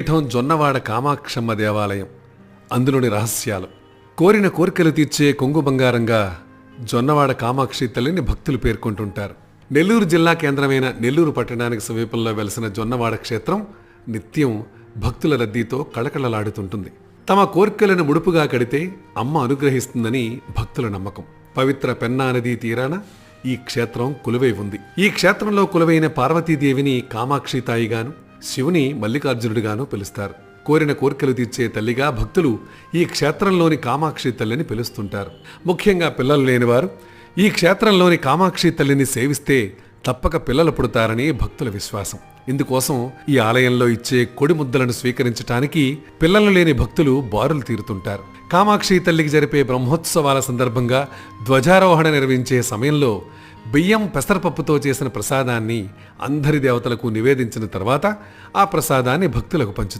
పీఠం జొన్నవాడ కామాక్షమ్మ దేవాలయం. అందులోని రహస్యాలు. కోరిన కోరికలు తీర్చే కొంగు బంగారంగా జొన్నవాడ కామాక్షి తల్లిని భక్తులు పేర్కొంటుంటారు. నెల్లూరు జిల్లా కేంద్రమైన నెల్లూరు పట్టణానికి సమీపంలో వెలసిన జొన్నవాడ క్షేత్రం నిత్యం భక్తుల రద్దీతో కళకళలాడుతుంటుంది. తమ కోరికలను ముడుపుగా కడితే అమ్మ అనుగ్రహిస్తుందని భక్తుల నమ్మకం. పవిత్ర పెన్నా నదీ తీరాన ఈ క్షేత్రం కొలువై ఉంది. ఈ క్షేత్రంలో కొలువైన పార్వతీదేవిని కామాక్షి తాయిగాను, శివుని మల్లికార్జునుడిగాను పిలుస్తారు. కోరిన కోరికలు తీర్చే తల్లిగా భక్తులు ఈ క్షేత్రంలోని కామాక్షి తల్లిని పిలుస్తుంటారు. ముఖ్యంగా పిల్లలు లేనివారు ఈ క్షేత్రంలోని కామాక్షి తల్లిని సేవిస్తే తప్పక పిల్లలు పుడతారని భక్తుల విశ్వాసం. ఇందుకోసం ఈ ఆలయంలో ఇచ్చే కొడి ముద్దలను స్వీకరించడానికి పిల్లలు లేని భక్తులు బారులు తీరుతుంటారు. కామాక్షి తల్లికి జరిపే బ్రహ్మోత్సవాల సందర్భంగా ధ్వజారోహణ నిర్వహించే సమయంలో బియ్యం పెసరపప్పుతో చేసిన ప్రసాదాన్ని అందరి దేవతలకు నివేదించిన తర్వాత ఆ ప్రసాదాన్ని భక్తులకు పంచుతారు.